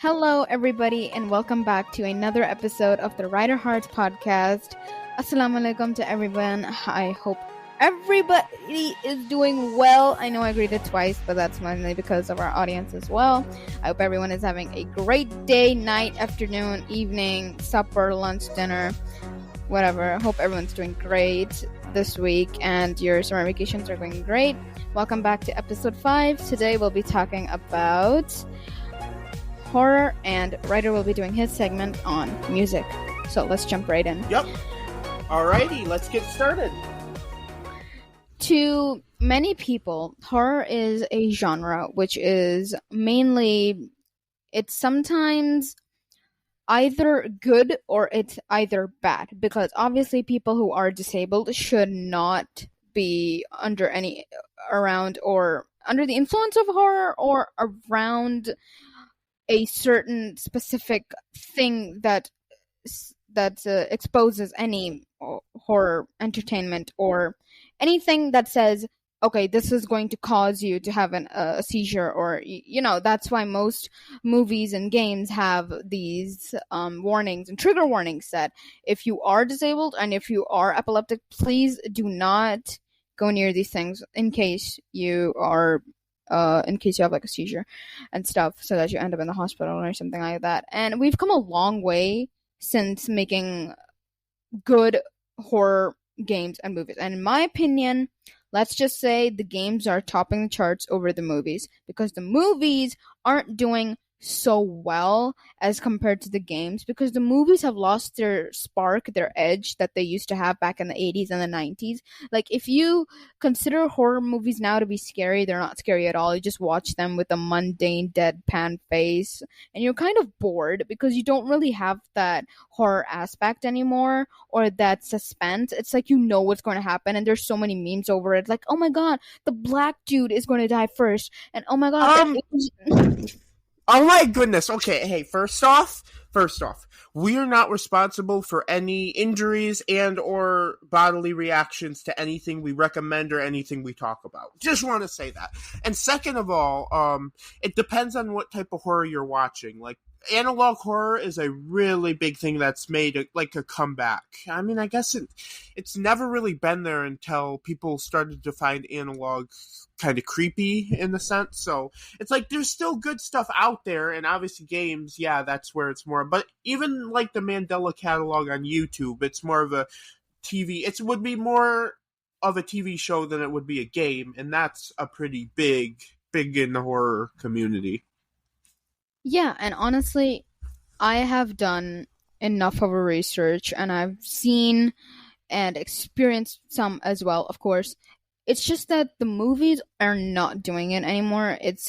Hello, everybody, and welcome back to another episode of the Writer Hearts podcast. Assalamu alaikum to everyone. I hope everybody is doing well. I know I greeted twice, but that's mainly because of our audience as well. I hope everyone is having a great day, night, afternoon, evening, supper, lunch, dinner, whatever. I hope everyone's doing great this week and your summer vacations are going great. Welcome back to episode 5. Today we'll be talking about horror, and Ryder will be doing his segment on music. So let's jump right in. Yep. Alrighty, let's get started. To many people, horror is a genre which is mainly, it's sometimes either good or it's either bad, because obviously people who are disabled should not be around or under the influence of horror or around a certain specific thing that exposes any horror entertainment or anything that says, okay, this is going to cause you to have a seizure, or that's why most movies and games have these warnings and trigger warnings that if you are disabled and if you are epileptic, please do not go near these things in case you have like a seizure and stuff, so that you end up in the hospital or something like that. And we've come a long way since making good horror games and movies. And in my opinion, let's just say the games are topping the charts over the movies, because the movies aren't doing so well as compared to the games, because the movies have lost their spark, their edge that they used to have back in the 80s and the 90s. Like, if you consider horror movies now to be scary, they're not scary at all. You just watch them with a mundane deadpan face and you're kind of bored because you don't really have that horror aspect anymore, or that suspense. It's like you know what's going to happen, and there's so many memes over it, like, oh my god, the black dude is going to die first, and oh my god, Oh my goodness. Okay, hey, first off, we are not responsible for any injuries and or bodily reactions to anything we recommend or anything we talk about. Just want to say that. And second of all, it depends on what type of horror you're watching. Like, analog horror is a really big thing that's made a comeback. I mean, I guess it's never really been there until people started to find analog kind of creepy in a sense. So it's like there's still good stuff out there, and obviously games, yeah, that's where it's more. But even like the Mandela catalog on YouTube, it's more of a TV. It would be more of a TV show than it would be a game, and that's a pretty big in the horror community. Yeah, and honestly, I have done enough of a research, and I've seen and experienced some as well, of course. It's just that the movies are not doing it anymore. It's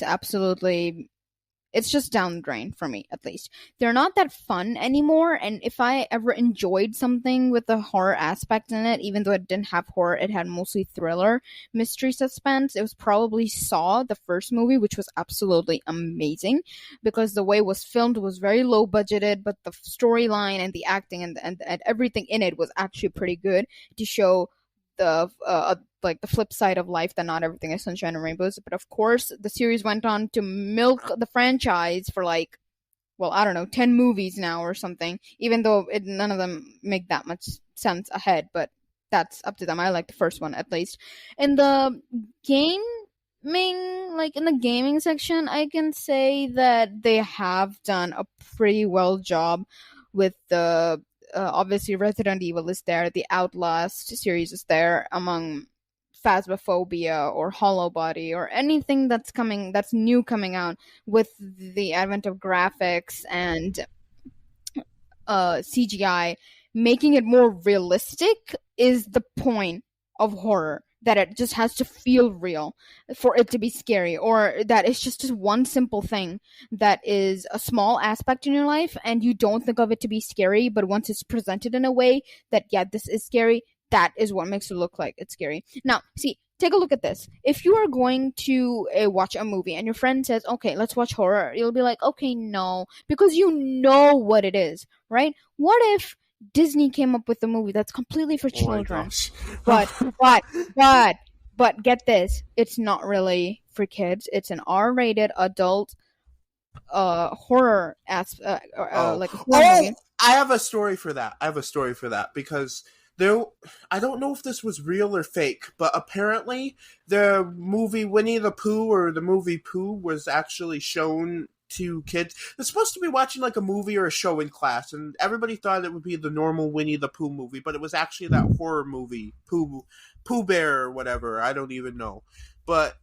just down the drain for me, at least. They're not that fun anymore, and if I ever enjoyed something with a horror aspect in it, even though it didn't have horror, it had mostly thriller, mystery, suspense, it was probably Saw, the first movie, which was absolutely amazing, because the way it was filmed was very low budgeted, but the storyline and the acting and everything in it was actually pretty good to show the the flip side of life, that not everything is sunshine and rainbows. But of course, the series went on to milk the franchise for 10 movies now or something, even though none of them make that much sense ahead, but that's up to them. I like the first one, at least. In the gaming section, I can say that they have done a pretty well job with the obviously Resident Evil is there, the Outlast series is there, among Phasmophobia or Hollow Body or anything that's new coming out, with the advent of graphics and CGI, making it more realistic is the point of horror. That it just has to feel real for it to be scary, or that it's just one simple thing that is a small aspect in your life and you don't think of it to be scary, but once it's presented in a way that, yeah, this is scary, that is what makes it look like it's scary. Now, see, take a look at this. If you are going to watch a movie and your friend says, okay, let's watch horror, you'll be like, okay, no, because you know what it is, right? What if Disney came up with a movie that's completely for children, but get this, it's not really for kids. It's an R-rated adult horror Oh, like a horror oh! movie. I have a story for that. Because there, I don't know if this was real or fake, but apparently the movie Winnie the Pooh or the movie Pooh was actually shown to kids. They're supposed to be watching like a movie or a show in class, and everybody thought it would be the normal Winnie the Pooh movie, but it was actually that horror movie, Pooh Bear or whatever. I don't even know, but.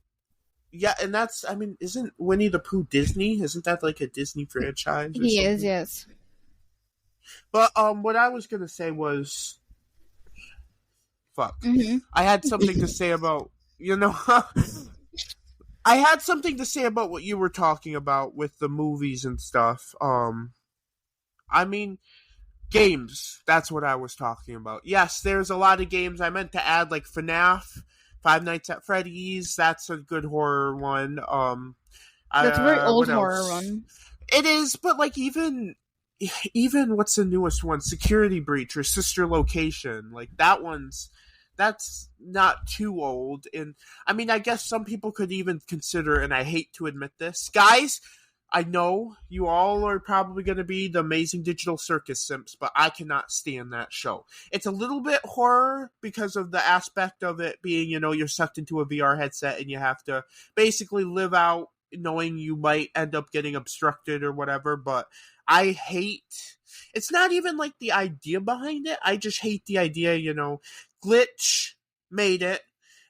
Yeah, and that's, I mean, isn't Winnie the Pooh Disney? Isn't that like a Disney franchise or He something? is, yes. But what I was gonna say was, fuck, Hmm. I had something to say about, I had something to say about what you were talking about with the movies and stuff. I mean, games. That's what I was talking about. Yes, there's a lot of games. I meant to add like FNAF, Five Nights at Freddy's. That's a good horror one. That's a very old What horror else? one. It is, but like even what's the newest one? Security Breach or Sister Location. Like that's not too old. And I mean, I guess some people could even consider, and I hate to admit this, guys. I know you all are probably going to be the Amazing Digital Circus simps, but I cannot stand that show. It's a little bit horror because of the aspect of it being, you're sucked into a VR headset and you have to basically live out knowing you might end up getting obstructed or whatever, but I hate it's not even like the idea behind it. I just hate the idea, Glitch made it.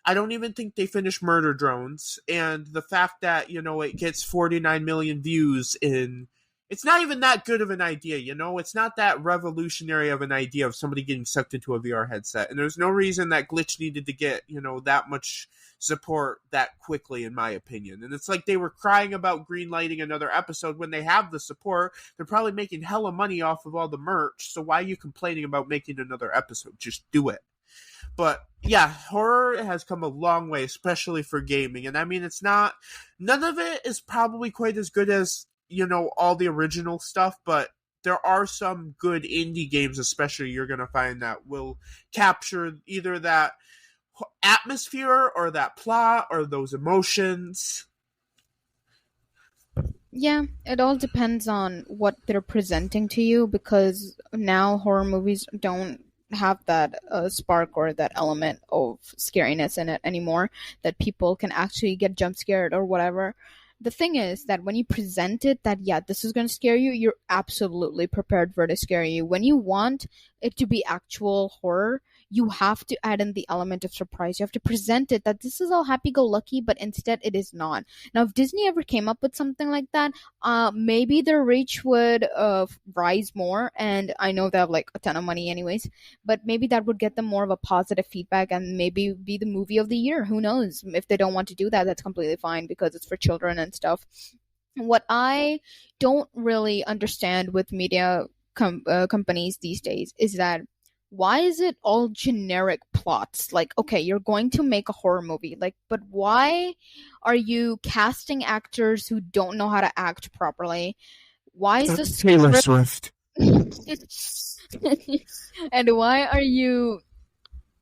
I don't even think they finished Murder Drones, and the fact that it gets 49 million views in it's not even that good of an idea, It's not that revolutionary of an idea of somebody getting sucked into a VR headset, and there's no reason that Glitch needed to get that much support that quickly, in my opinion. And it's like they were crying about greenlighting another episode when they have the support. They're probably making hella money off of all the merch, so why are you complaining about making another episode? Just do it. But yeah, horror has come a long way, especially for gaming. And I mean, none of it is probably quite as good as, all the original stuff, but there are some good indie games, especially you're going to find that will capture either that atmosphere or that plot or those emotions. Yeah, it all depends on what they're presenting to you, because now horror movies don't have that spark or that element of scariness in it anymore, that people can actually get jump scared or whatever. The thing is that when you present it that, yeah, this is going to scare you, you're absolutely prepared for it to scare you. When you want it to be actual horror, you have to add in the element of surprise. You have to present it that this is all happy-go-lucky, but instead it is not. Now, if Disney ever came up with something like that, maybe their reach would rise more. And I know they have like a ton of money anyways, but maybe that would get them more of a positive feedback and maybe be the movie of the year. Who knows? If they don't want to do that, that's completely fine because it's for children and stuff. What I don't really understand with media companies these days is that why is it all generic plots? Like, okay, you're going to make a horror movie, like, but why are you casting actors who don't know how to act properly? Why is this Taylor Swift? And why are you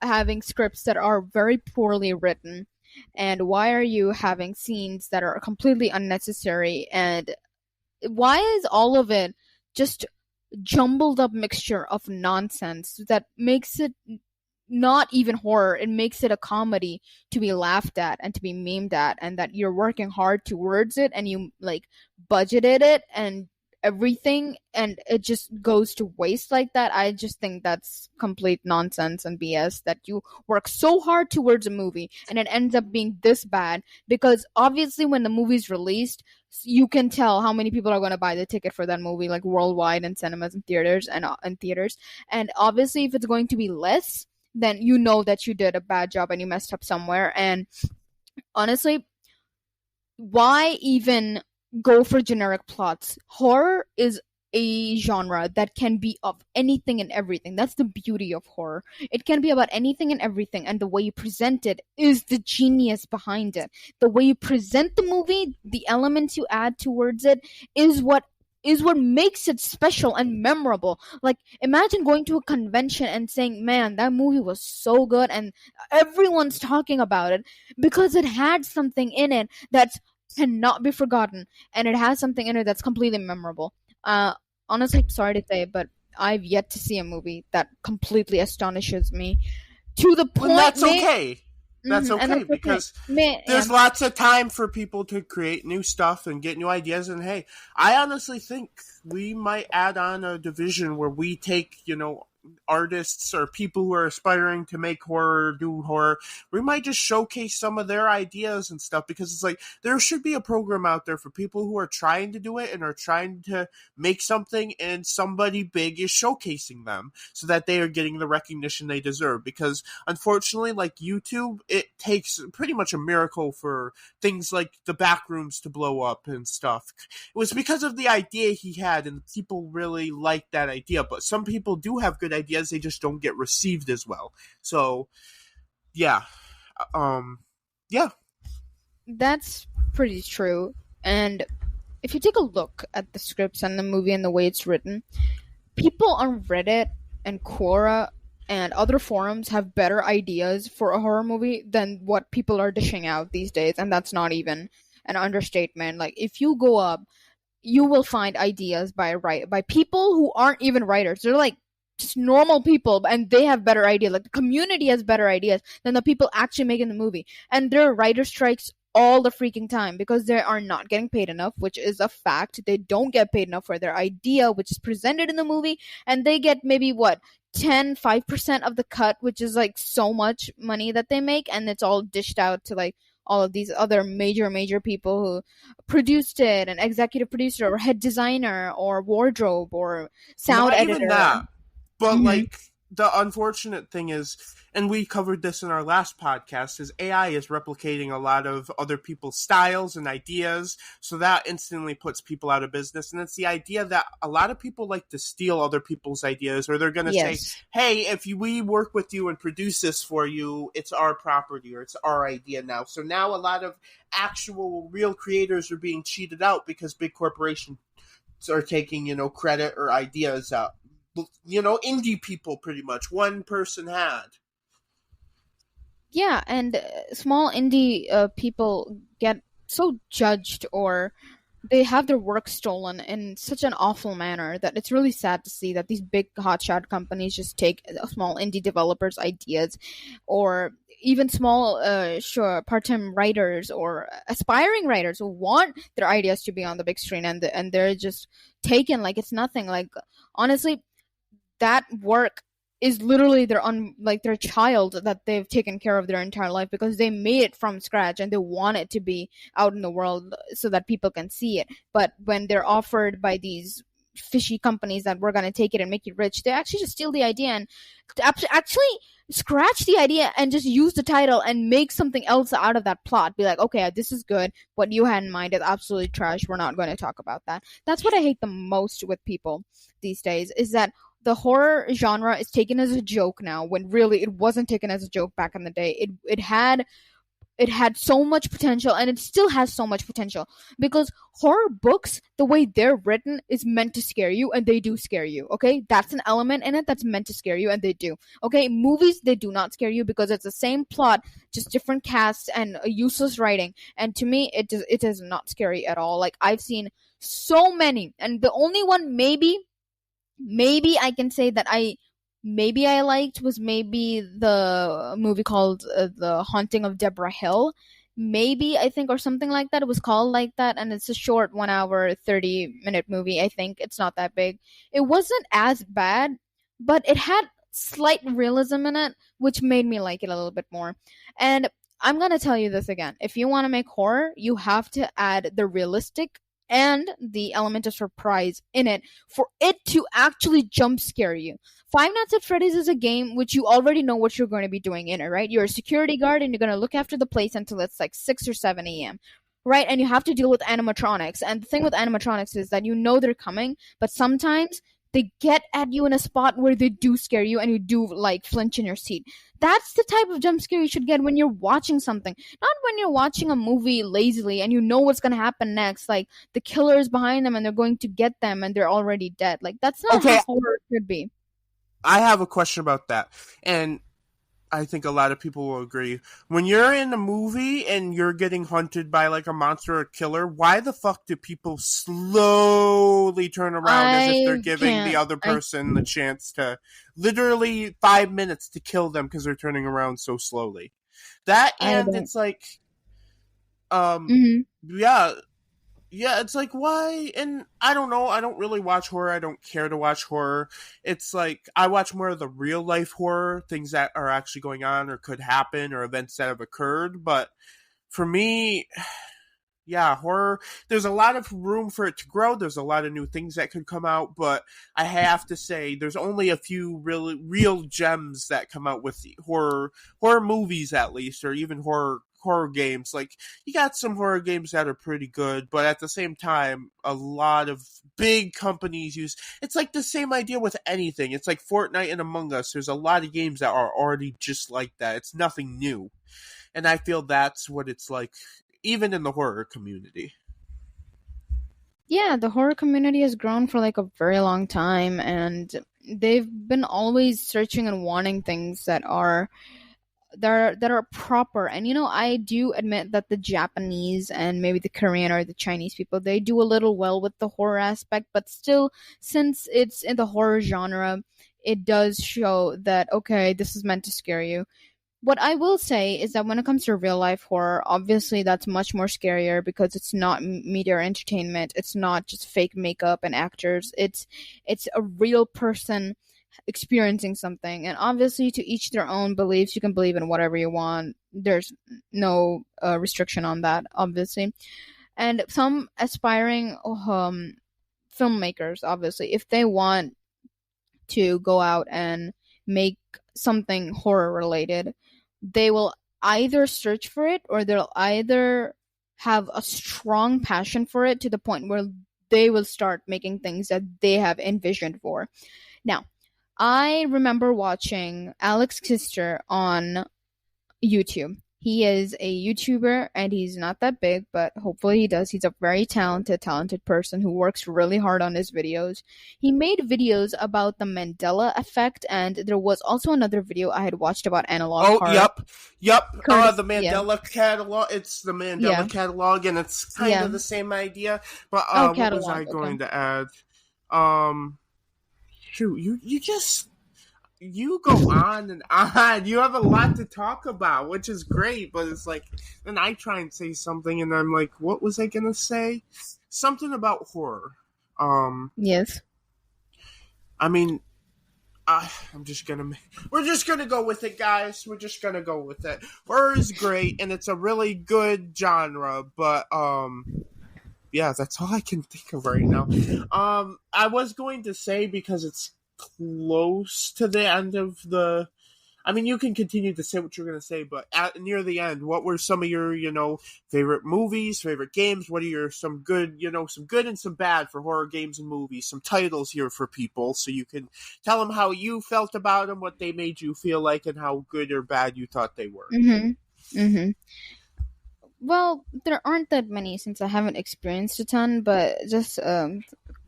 having scripts that are very poorly written? And why are you having scenes that are completely unnecessary? And why is all of it just jumbled up mixture of nonsense that makes it not even horror? It makes it a comedy to be laughed at and to be memed at, and that you're working hard towards it and you like budgeted it and everything, and it just goes to waste like that. I just think that's complete nonsense and BS, that you work so hard towards a movie and it ends up being this bad, because obviously when the movie's released, you can tell how many people are going to buy the ticket for that movie, like worldwide in cinemas and theaters and obviously if it's going to be less, then you know that you did a bad job and you messed up somewhere. And honestly, why even go for generic plots? Horror is a genre that can be of anything and everything. That's the beauty of horror. It can be about anything and everything, and the way you present it is the genius behind it. The way you present the movie, the elements you add towards it is what makes it special and memorable. Like, imagine going to a convention and saying, man, that movie was so good, and everyone's talking about it because it had something in it that's cannot be forgotten, and it has something in it that's completely memorable. Uh, Honestly, sorry to say, but I've yet to see a movie that completely astonishes me to the And point, that's may okay. That's and okay that's okay. because Yeah. there's lots of time for people to create new stuff and get new ideas. And hey, I honestly think we might add on a division where we take, artists or people who are aspiring to make horror, do horror. We might just showcase some of their ideas and stuff because it's like there should be a program out there for people who are trying to do it and are trying to make something, and somebody big is showcasing them so that they are getting the recognition they deserve. Because unfortunately, like YouTube, it takes pretty much a miracle for things like the Backrooms to blow up and stuff. It was because of the idea he had, and people really liked that idea. But some people do have good ideas; they just don't get received as well. So, yeah, um, yeah, That's pretty true. And if you take a look at the scripts and the movie and the way it's written, people on Reddit and Quora and other forums have better ideas for a horror movie than what people are dishing out these days, and that's not even an understatement. Like if you go up, you will find ideas by people who aren't even writers. They're like just normal people, and they have better ideas. Like the community has better ideas than the people actually making the movie. And there are writer strikes all the freaking time because they are not getting paid enough, which is a fact. They don't get paid enough for their idea, which is presented in the movie, and they get maybe what 5% of the cut, which is like so much money that they make, and it's all dished out to like all of these other major people who produced it, an executive producer or head designer or wardrobe or sound not even editor. that. But Mhm. like the unfortunate thing is, and we covered this in our last podcast, is AI is replicating a lot of other people's styles and ideas, so that instantly puts people out of business. And it's the idea that a lot of people like to steal other people's ideas, or they're going to say, Yes. "Hey, if we work with you and produce this for you, it's our property or it's our idea now." So now a lot of actual real creators are being cheated out because big corporations are taking credit or ideas out. Indie people pretty much one person had. Yeah, and small indie people get so judged, or they have their work stolen in such an awful manner that it's really sad to see that these big hotshot companies just take small indie developers' ideas, or even small sure part-time writers or aspiring writers who want their ideas to be on the big screen, and they're just taken like it's nothing. Like honestly, that work is literally like their child that they've taken care of their entire life because they made it from scratch and they want it to be out in the world so that people can see it. But when they're offered by these fishy companies that we're going to take it and make it rich, they actually just steal the idea and actually scratch the idea and just use the title and make something else out of that plot. Be like, okay, this is good. What you had in mind is absolutely trash. We're not going to talk about that. That's what I hate the most with people these days, is that the horror genre is taken as a joke now when really it wasn't taken as a joke back in the day. It had so much potential, and it still has so much potential, because horror books, the way they're written, is meant to scare you, and they do scare you. Okay, that's an element in it that's meant to scare you, and they do. Okay, movies, they do not scare you because it's the same plot, just different casts and useless writing. And to me, it is not scary at all. Like I've seen so many, and the only one maybe I can say that I liked was maybe the movie called The Haunting of Deborah Hill. Maybe I think, or something like that. It was called like that, and it's a short 1 hour 30-minute movie. I think it's not that big. It wasn't as bad, but it had slight realism in it, which made me like it a little bit more. And I'm gonna tell you this again: if you want to make horror, you have to add the realistic and the element of surprise in it for it to actually jump scare you. Five Nights at Freddy's is a game which you already know what you're going to be doing in it, right? You're a security guard and you're going to look after the place until it's like 6 or 7 a.m. Right? And you have to deal with animatronics. And the thing with animatronics is that you know they're coming, but sometimes they get at you in a spot where they do scare you and you do like flinch in your seat. That's the type of jump scare you should get when you're watching something, not when you're watching a movie lazily and you know what's going to happen next. Like the killer is behind them and they're going to get them and they're already dead. Like that's not Okay, how horror should be. I have a question about that. And I think a lot of people will agree. When you're in a movie and you're getting hunted by like a monster or killer, why the fuck do people slowly turn around as if they're I giving the can't. other person the chance to literally 5 minutes to kill them because they're turning around so slowly? That I and don't. it's like, um, Hmm. yeah, yeah, it's like why? And I don't know. I don't really watch horror. I don't care to watch horror. It's like I watch more of the real life horror, things that are actually going on or could happen or events that have occurred. But for me, yeah, horror, there's a lot of room for it to grow. There's a lot of new things that could come out, but I have to say there's only a few really real gems that come out with horror movies at least, or even horror games. Like you got some horror games that are pretty good, but at the same time, a lot of big companies use it's like the same idea with anything. It's like Fortnite and Among Us. There's a lot of games that are already just like that. It's nothing new. And I feel that's what it's like even in the horror community. Yeah, the horror community has grown for like a very long time, and they've been always searching and wanting things that are proper. And I do admit that the Japanese and maybe the Korean or the Chinese people, they do a little well with the horror aspect, but still, since it's in the horror genre, it does show that okay, this is meant to scare you. What I will say is that when it comes to real life horror, obviously that's much more scarier because it's not media or entertainment. It's not just fake makeup and actors. It's a real person experiencing something. And obviously, to each their own beliefs. You can believe in whatever you want. There's no restriction on that, obviously. And some aspiring filmmakers, obviously, if they want to go out and make something horror related, they will either search for it or they'll either have a strong passion for it to the point where they will start making things that they have envisioned for. Now, I remember watching Alex Kister on YouTube. He is a YouTuber and he's not that big, but hopefully he does. He's a very talented person who works really hard on his videos. He made videos about the Mandela effect, and there was also another video I had watched about analog Oh, horror. yep. Curtis, The yeah, Mandela catalog. It's the yeah, Mandela catalog, and it's kind yeah. of the same idea. But Oh, what was I catalog. Okay. going to add? Um, shoot, you just you go on and on. You have a lot to talk about, which is great. But it's like, then I try and say something, and I'm like, what was I gonna say? Something about horror. Um, Yes. I mean, I'm just gonna. We're just gonna go with it, guys. We're just gonna go with it. Horror is great, and it's a really good genre. But yeah, that's all I can think of right now. I was going to say because it's close to the end of the. I mean, you can continue to say what you're going to say, but near the end, what were some of your, favorite movies, favorite games? What are your some good, some good and some bad for horror games and movies? Some titles here for people, so you can tell them how you felt about them, what they made you feel like, and how good or bad you thought they were. Mhm. Mhm. Well, there aren't that many since I haven't experienced a ton, but just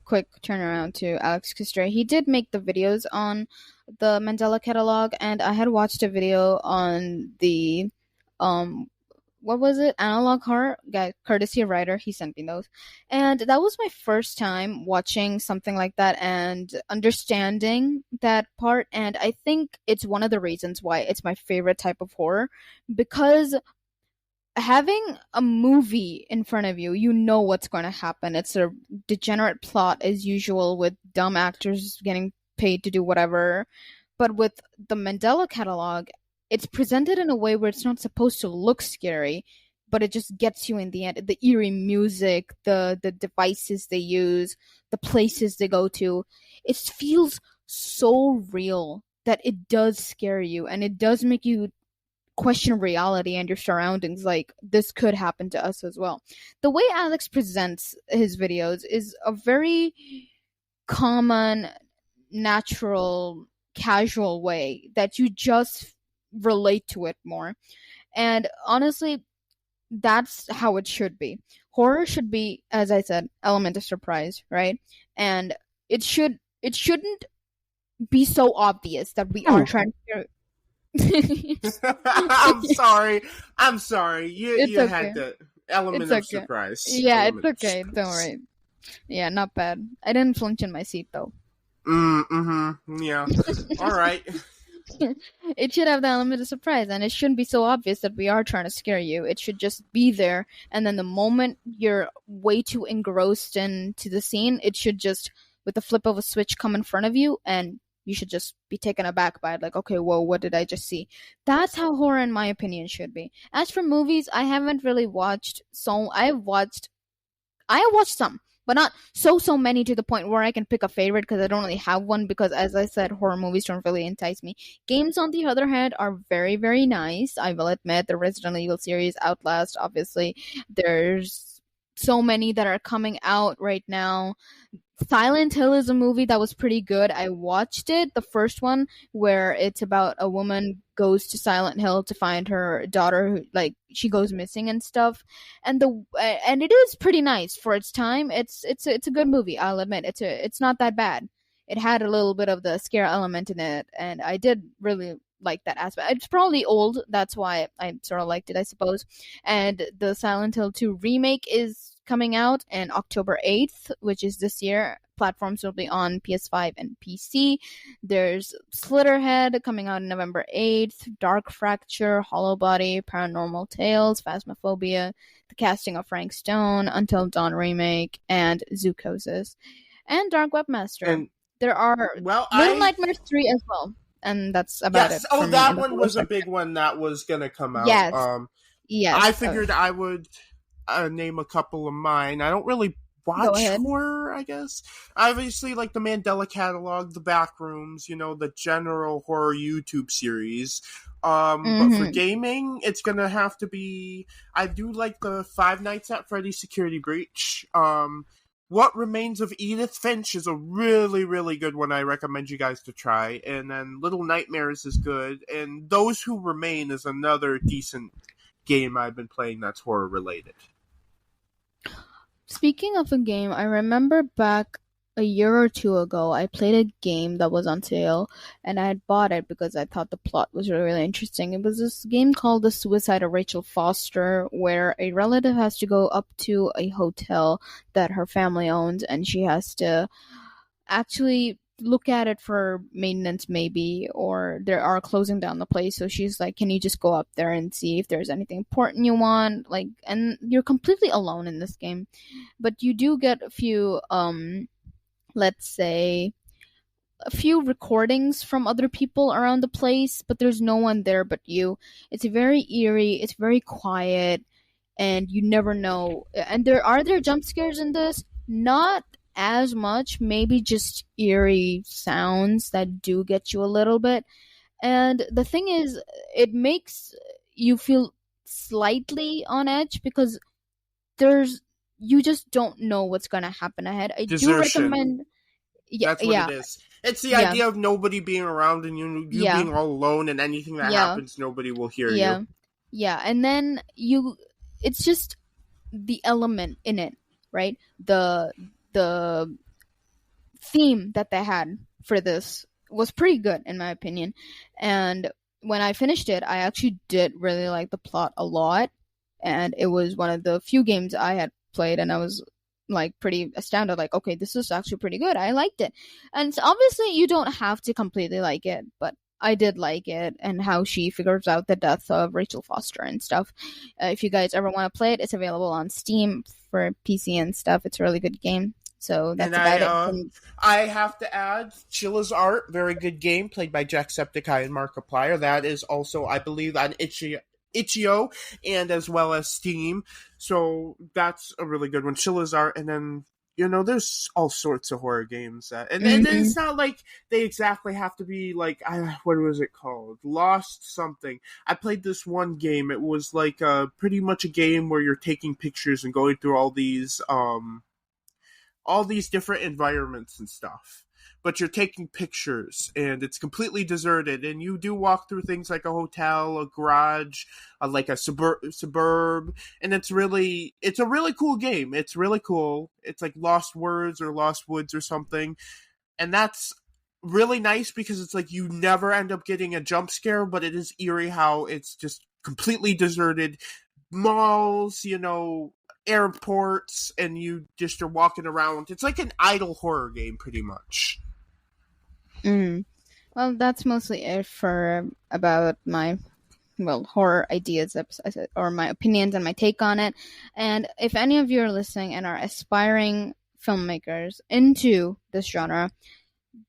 quick turnaround to Alex Kustra. He did make the videos on the Mandela catalog, and I had watched a video on the um what was it? Analog horror guy, courtesy of writer. He sent me those, and that was my first time watching something like that and understanding that part. And I think it's one of the reasons why it's my favorite type of horror, because having a movie in front of you, you know what's going to happen. It's a degenerate plot as usual with dumb actors getting paid to do whatever. But with the Mandela catalog, it's presented in a way where it's not supposed to look scary, but it just gets you in the end. The eerie music, the devices they use, the places they go to, it feels so real that it does scare you and it does make you question reality and your surroundings. Like, this could happen to us as well. The way Alex presents his videos is a very common, natural, casual way that you just relate to it more. And honestly, that's how it should be. Horror should be, as I said, element of surprise, right? And it shouldn't be so obvious that we are trying to I'm sorry. I'm sorry. It's You okay. had the element It's of okay. surprise. Yeah, it's Element of okay. Don't surprise. worry. Yeah, not bad. I didn't flinch in my seat though. Yeah. All right. It should have the element of surprise, and it shouldn't be so obvious that we are trying to scare you. It should just be there, and then the moment you're way too engrossed into the scene, it should just, with the flip of a switch, come in front of you, and you should just be taken aback by it. Like, okay, whoa, what did I just see? That's how horror, in my opinion, should be. As for movies, I haven't really watched. So I have watched some, but not so many to the point where I can pick a favorite because I don't really have one. Because as I said, horror movies don't really entice me. Games, on the other hand, are very nice. I will admit the Resident Evil series, Outlast, obviously. There's so many that are coming out right now. Silent Hill is a movie that was pretty good. I watched it, the first one, where it's about a woman goes to Silent Hill to find her daughter, who, like, she goes missing and stuff. And it is pretty nice for its time. It's a good movie. I'll admit it's not that bad. It had a little bit of the scare element in it, and I did really like that aspect. It's probably old, that's why I sort of liked it, I suppose. And the Silent Hill 2 remake is coming out on October 8th, which is this year. Platforms will be on PS5 and PC. There's Slitterhead coming out on November 8th, Dark Fracture, Hollow Body, Paranormal Tales, Phasmophobia, the casting of Frank Stone, Until Dawn remake, and Zoocosis, and Dark Webmaster. And There are well, Little Nightmares 3 as well, and that's about it yes. Oh, for me in that the one horror was a section. big one that was gonna come out. Yes, I yes. figured I would name a couple of mine. I don't really Go watch ahead. horror, I guess. Obviously, like the Mandela Catalog, the Backrooms, the general horror YouTube series. But for Mm-hmm. gaming, it's gonna have to be. I do like the Five Nights at Freddy's Security Breach. What Remains of Edith Finch is a really good one. I recommend you guys to try. And then Little Nightmares is good. And Those Who Remain is another decent game I've been playing that's horror related. Speaking of a game, I remember back a year or two ago, I played a game that was on sale, and I had bought it because I thought the plot was really interesting. It was this game called The Suicide of Rachel Foster, where a relative has to go up to a hotel that her family owns, and she has to actually look at it for maintenance, maybe, or they are closing down the place. So she's like, can you just go up there and see if there's anything important you want? Like, and you're completely alone in this game, but you do get a few, let's say, a few recordings from other people around the place, but there's no one there but you. It's very eerie, it's very quiet, and you never know. And there jump scares in this? Not as much, maybe just eerie sounds that do get you a little bit. And the thing is, it makes you feel slightly on edge because there's you just don't know what's gonna happen ahead. I do Desertion. recommend. Yeah, That's what yeah, it is. It's the yeah, idea of nobody being around and you yeah, being all alone, and anything that yeah, happens, nobody will hear you. yeah, yeah. And then it's just the element in it, right? The theme that they had for this was pretty good in my opinion. And when I finished it, I actually did really like the plot a lot, and it was one of the few games I had played, and I was like pretty astounded, like, okay, this is actually pretty good. I liked it. And so obviously you don't have to completely like it, but I did like it, and how she figures out the death of Rachel Foster and stuff. If you guys ever want to play it, it's available on Steam for PC and stuff. It's a really good game. So And that's about it. I have to add, Chilla's Art, very good game, played by Jacksepticeye and Markiplier. That is also, I believe, on Itch.io and as well as Steam. So that's a really good one. Chilla's Art, and then there's all sorts of horror games and Mm-hmm. it's not like they exactly have to be like what was it called? Lost something. I played this one game. It was like pretty much a game where you're taking pictures and going through all these different environments and stuff. But you're taking pictures, and it's completely deserted. And you do walk through things like a hotel, a garage, like a suburb, and it's a really cool game. It's really cool. It's like Lost Words or Lost Woods or something, and that's really nice because it's like you never end up getting a jump scare, but it is eerie how it's just completely deserted. Malls, airports, and you just are walking around. It's like an idle horror game, pretty much. Mm. Well, that's mostly it for about my horror ideas or my opinions and my take on it. And if any of you are listening and are aspiring filmmakers into this genre,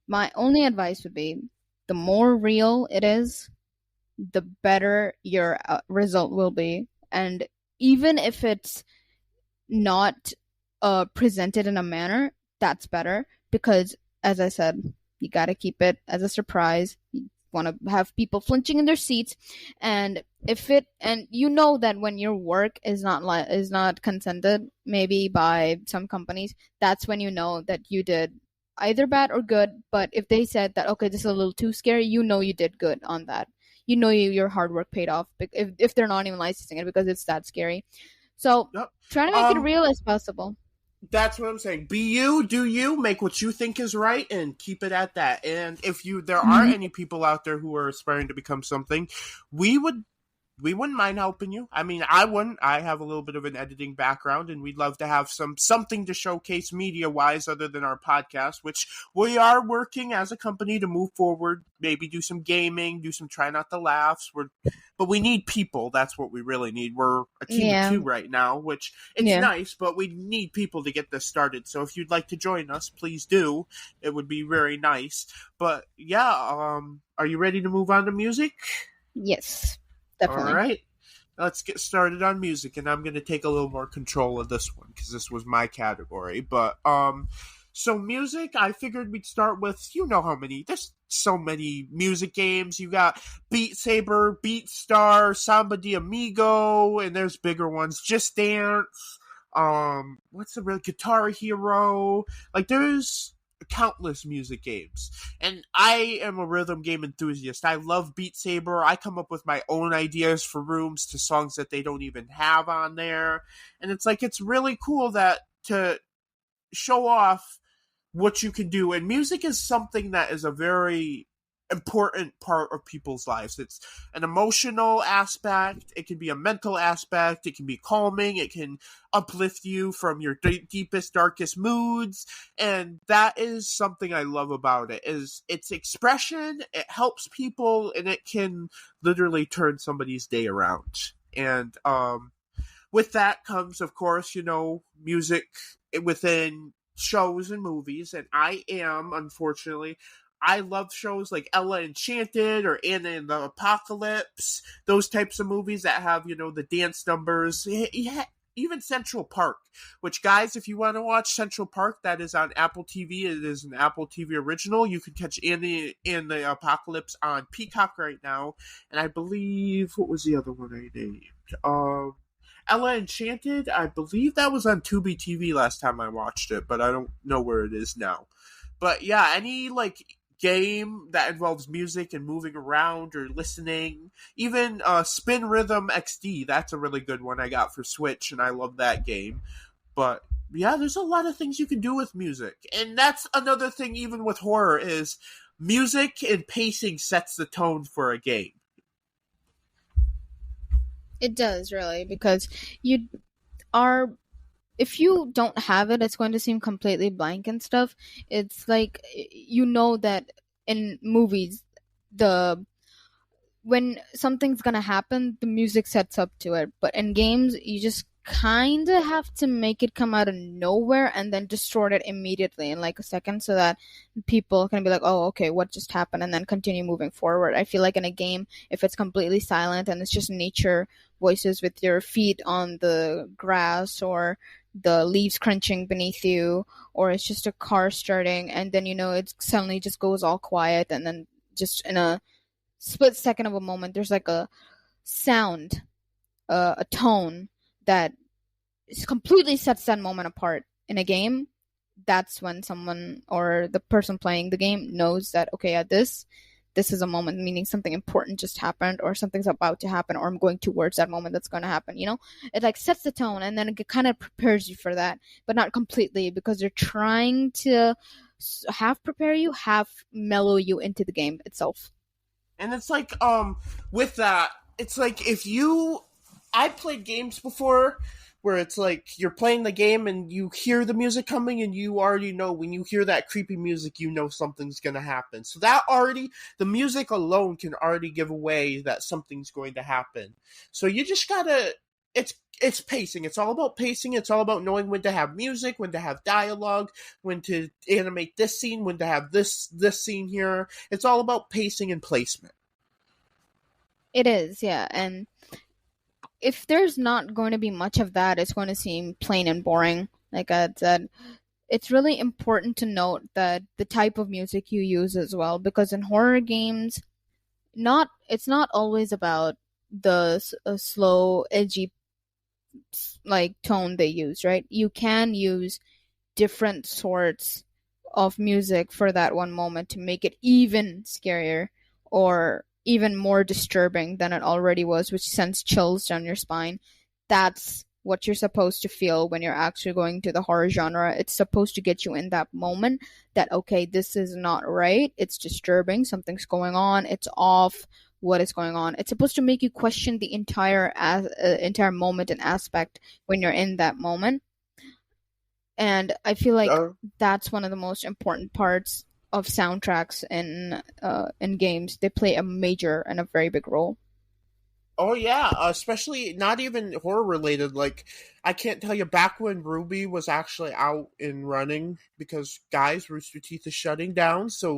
my only advice would be the more real it is, the better your result will be. And even if it's not presented in a manner, that's better, because as I said, you got to keep it as a surprise. You want to have people flinching in their seats, and you know that when your work is not consented maybe by some companies, that's when you know that you did either bad or good. But if they said that, okay, this is a little too scary, you know you did good on that. You know your hard work paid off if they're not even licensing it because it's that scary. So Yep. try to make it real as possible. That's what I'm saying. Be you, do you, make what you think is right, and keep it at that. And if there are any people out there who are aspiring to become something, we wouldn't mind helping you. I mean, I wouldn't. I have a little bit of an editing background, and we'd love to have something to showcase media-wise other than our podcast, which we are working as a company to move forward, maybe do some gaming, do some try not to laughs. But we need people. That's what we really need. We're a team of 2 right now, which it's nice, but we need people to get this started. So if you'd like to join us, please do. It would be very nice. But yeah, are you ready to move on to music? Yes. Definitely. All right, let's get started on music, and I'm going to take a little more control of this one because this was my category. But so music, I figured we'd start with, there's so many music games. You got Beat Saber, Beat Star, Samba de Amigo, and there's bigger ones, Just Dance. What's the real Guitar Hero? Like, there's countless music games, and I am a rhythm game enthusiast. I love Beat Saber. I come up with my own ideas for rooms to songs that they don't even have on there, and it's really cool that to show off what you can do. And music is something that is a very important part of people's lives. It's an emotional aspect, it can be a mental aspect, it can be calming, it can uplift you from your deepest, darkest moods, and that is something I love about it, is its expression. It helps people, and it can literally turn somebody's day around. And with that comes, of course, music within shows and movies, and I love shows like Ella Enchanted or Anna and the Apocalypse, those types of movies that have, the dance numbers. Yeah, even Central Park, which, guys, if you want to watch Central Park, that is on Apple TV. It is an Apple TV original. You can catch Anna and the Apocalypse on Peacock right now. And I believe, what was the other one I named? Ella Enchanted, I believe that was on Tubi TV last time I watched it, but I don't know where it is now. But yeah, any game that involves music and moving around or listening, even Spin Rhythm XD, that's a really good one I got for Switch, and I love that game. But yeah, there's a lot of things you can do with music, and that's another thing even with horror, is music and pacing sets the tone for a game. It does, really, because if you don't have it, it's going to seem completely blank and stuff. It's like, that in movies, when something's gonna happen, the music sets up to it. But in games, you just kind of have to make it come out of nowhere and then distort it immediately in like a second, so that people can be like, oh, okay, what just happened, and then continue moving forward. I feel like in a game, if it's completely silent and it's just nature voices with your feet on the grass, or the leaves crunching beneath you, or it's just a car starting, and then it suddenly just goes all quiet, and then just in a split second of a moment there's like a sound, a tone that completely sets that moment apart in a game. That's when someone or the person playing the game knows that, okay, at this is a moment, meaning something important just happened, or something's about to happen, or I'm going towards that moment that's going to happen. It sets the tone, and then it kind of prepares you for that, but not completely, because they're trying to half prepare you, half mellow you into the game itself. And it's like, with that, it's like if you, I played games before where it's like you're playing the game and you hear the music coming and you already know when you hear that creepy music, you know something's gonna happen. So that already, the music alone can already give away that something's going to happen. So you just gotta, it's pacing. It's all about pacing. It's all about knowing when to have music, when to have dialogue, when to animate this scene, when to have this scene here. It's all about pacing and placement. It is, yeah. And if there's not going to be much of that, it's going to seem plain and boring. Like I said, it's really important to note that the type of music you use as well, because in horror games, not it's not always about the slow, edgy like tone they use, right? You can use different sorts of music for that one moment to make it even scarier or even more disturbing than it already was, which sends chills down your spine. That's what you're supposed to feel when you're actually going to the horror genre. It's supposed to get you in that moment that, okay, this is not right. It's disturbing. Something's going on. It's off. What is going on? It's supposed to make you question the entire moment and aspect when you're in that moment. And I feel like Uh, that's one of the most important parts of soundtracks in games. They play a major and a very big role. oh yeah, especially not even horror related. Like I can't tell you back when Ruby was actually out and running because guys, Rooster Teeth is shutting down. So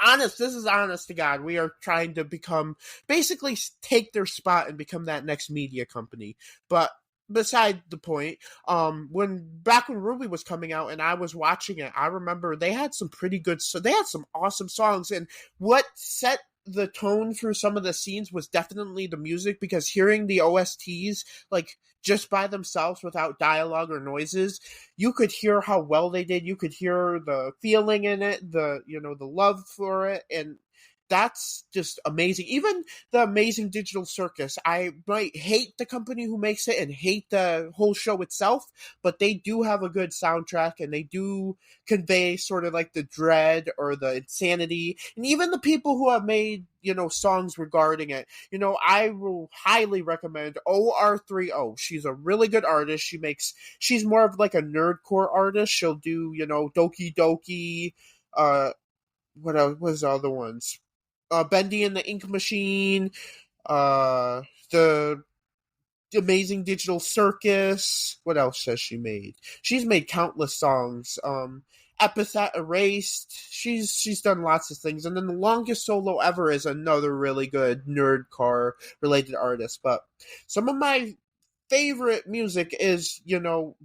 honest. This is honest to God. We are trying to become basically take their spot and become that next media company. But beside the point, when Ruby was coming out and I was watching it, I remember they had some pretty good. So they had some awesome songs, and what set the tone through some of the scenes was definitely the music, because hearing the OSTs like just by themselves without dialogue or noises, you could hear how well they did. You could hear the feeling in it, the love for it, and that's just amazing. Even the Amazing Digital Circus, I might hate the company who makes it and hate the whole show itself, but they do have a good soundtrack and they do convey sort of like the dread or the insanity. And even the people who have made, songs regarding it, I will highly recommend OR30. She's a really good artist. She's more of like a nerdcore artist. She'll do, Doki Doki, what else was the other ones? Bendy and the Ink Machine, the Amazing Digital Circus. What else has she made? She's made countless songs. Epithet Erased. She's done lots of things. And then the Longest Solo Ever is another really good nerdcore related artist. But some of my favorite music is,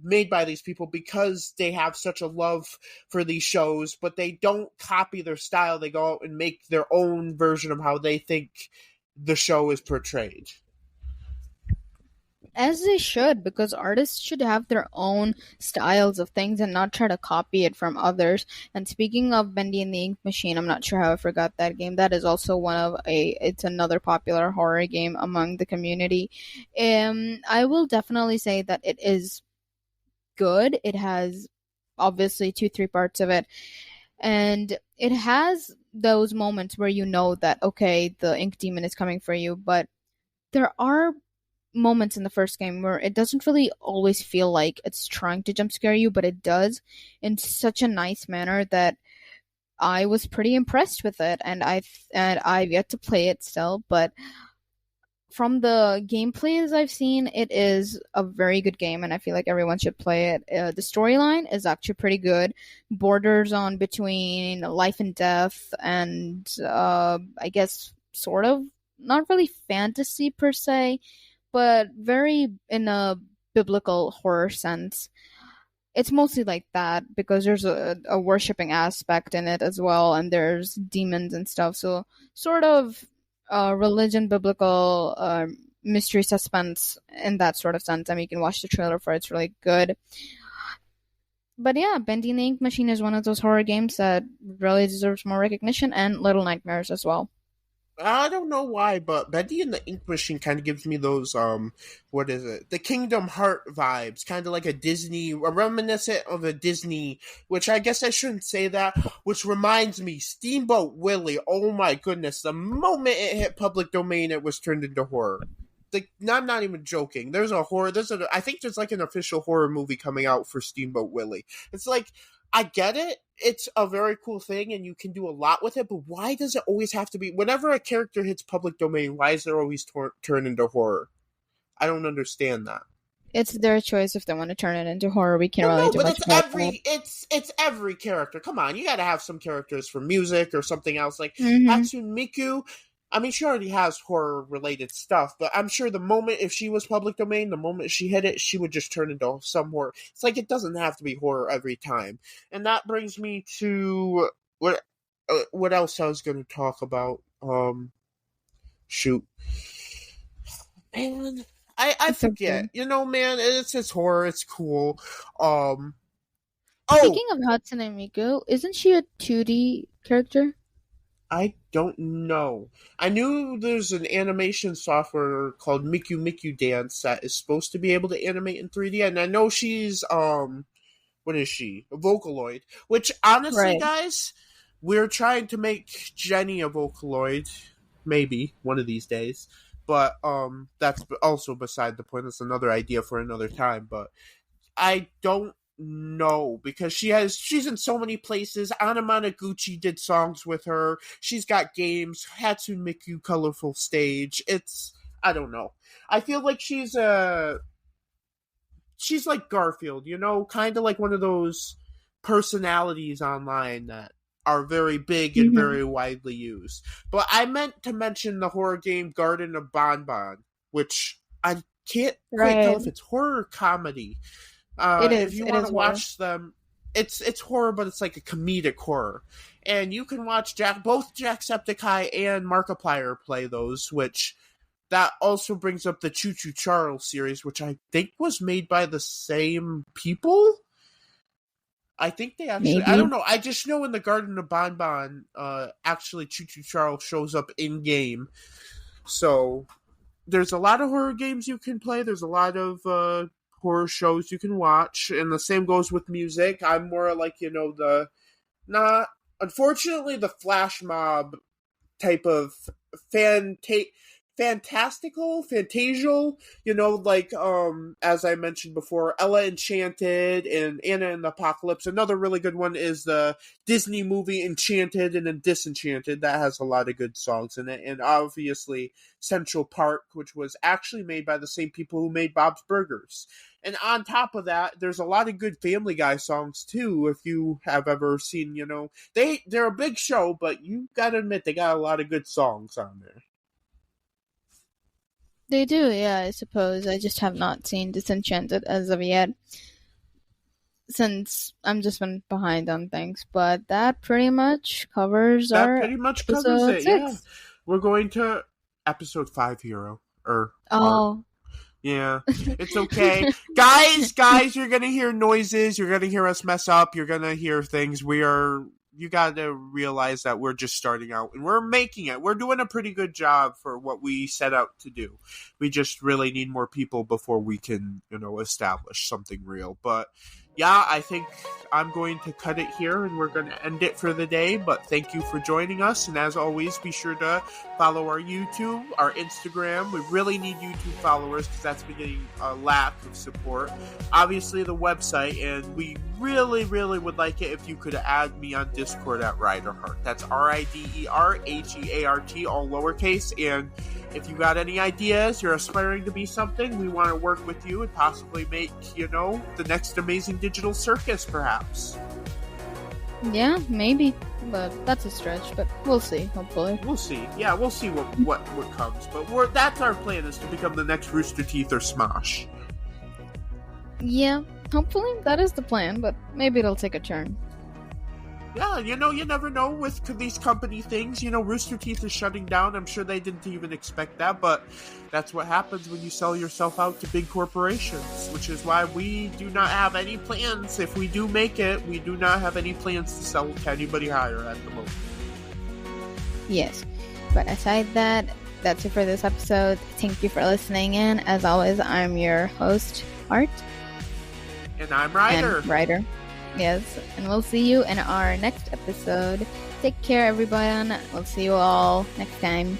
made by these people because they have such a love for these shows, but they don't copy their style. They go out and make their own version of how they think the show is portrayed. As they should, because artists should have their own styles of things and not try to copy it from others. And speaking of Bendy and the Ink Machine, I'm not sure how I forgot that game. That is also it's another popular horror game among the community. I will definitely say that it is good. It has obviously 2-3 parts of it. And it has those moments where you know that, okay, the ink demon is coming for you, but there are moments in the first game where it doesn't really always feel like it's trying to jump scare you, but it does in such a nice manner that I was pretty impressed with it, and I've yet to play it still, but from the gameplays I've seen, it is a very good game, and I feel like everyone should play it. The storyline is actually pretty good, borders on between life and death, and I guess sort of not really fantasy per se, but very in a biblical horror sense. It's mostly like that because there's a worshipping aspect in it as well, and there's demons and stuff. So sort of religion, biblical, mystery, suspense in that sort of sense. I mean, you can watch the trailer for it; it's really good. But yeah, Bendy and the Ink Machine is one of those horror games that really deserves more recognition, and Little Nightmares as well. I don't know why, but Betty and the Ink Machine kind of gives me those what is it? The Kingdom Heart vibes, kind of like a reminiscent of a Disney, which I guess I shouldn't say that, which reminds me, Steamboat Willie, oh my goodness, the moment it hit public domain, it was turned into horror. Like, I'm not even joking. I think there's like an official horror movie coming out for Steamboat Willie. It's like, I get it. It's a very cool thing and you can do a lot with it, but why does it always have to be, whenever a character hits public domain, why is it always turned into horror? I don't understand that. It's their choice if they want to turn it into horror. We can't really do but much it's about that. it's every character. Come on, you gotta have some characters for music or something else. Like Mm-hmm. Hatsune Miku, I mean, she already has horror-related stuff, but I'm sure the moment, if she was public domain, the moment she hit it, she would just turn into some horror. It's like, it doesn't have to be horror every time. And that brings me to what else I was going to talk about. Shoot. Man, I forget. Okay. You know, man, it's just horror. It's cool. Speaking of Hatsune Miku, isn't she a 2D character? I don't know. I knew there's an animation software called Miku Miku Dance that is supposed to be able to animate in 3D, and I know she's what is she? A Vocaloid. Which honestly, Right. guys, we're trying to make Jenny a Vocaloid, maybe one of these days. But that's also beside the point. That's another idea for another time. But I don't know because she's in so many places. Anna Managuchi did songs with her. She's got games. Hatsune Miku Colorful Stage. I don't know. I feel like she's like Garfield, you know, kind of like one of those personalities online that are very big and very widely used. But I meant to mention the horror game Garden of Bonbon, which I can't quite tell if it's horror or comedy. It is. If you It want is to watch them, it's horror, but it's like a comedic horror. And you can watch both Jacksepticeye and Markiplier play those, which that also brings up the Choo Choo Charles series, which I think was made by the same people. I think they actually, Maybe. I don't know. I just know in the Garden of Bonbon, actually Choo Choo Charles shows up in game. So there's a lot of horror games you can play. There's a lot of horror shows you can watch, and the same goes with music. I'm more like, you know, unfortunately, the flash mob type of fantasial, you know, like as I mentioned before, Ella Enchanted and Anna and the Apocalypse. Another really good one is the Disney movie Enchanted and then Disenchanted. That has a lot of good songs in it. And obviously Central Park, which was actually made by the same people who made Bob's Burgers. And on top of that, there's a lot of good Family Guy songs too. If you have ever seen, you know, they're a big show, but you gotta admit they got a lot of good songs on there. They do, yeah, I suppose. I just have not seen Disenchanted as of yet, since I'm just been behind on things. But that pretty much covers That our pretty much covers episode it. 6. Yeah, we're going to episode 5 hero or Oh, yeah, it's okay. guys, you're gonna hear noises, you're gonna hear us mess up, you're gonna hear things. You gotta realize that we're just starting out and we're making it. We're doing a pretty good job for what we set out to do. We just really need more people before we can, you know, establish something real. But yeah, I think I'm going to cut it here and we're going to end it for the day. But thank you for joining us. And as always, be sure to follow our YouTube, our Instagram. We really need YouTube followers because that's been getting a lack of support. Obviously, the website. And we really, really would like it if you could add me on Discord at Riderheart. That's RIDERHEART, all lowercase. And if you got any ideas, you're aspiring to be something, we want to work with you and possibly make, you know, the next amazing digital circus, perhaps. yeah, maybe. But that's a stretch, but we'll see, hopefully. We'll see. Yeah, we'll see what comes. But that's our plan, is to become the next Rooster Teeth or Smosh. Yeah, hopefully that is the plan, but maybe it'll take a turn. Yeah, you know, you never know with these company things. You know, Rooster Teeth is shutting down. I'm sure they didn't even expect that, but that's what happens when you sell yourself out to big corporations, which is why we do not have any plans. If we do make it, we do not have any plans to sell to anybody higher at the moment. Yes. But aside that, that's it for this episode. Thank you for listening in. As always, I'm your host, Art. And I'm Ryder. And Ryder. Yes. And we'll see you in our next episode. Take care, everyone. We'll see you all next time.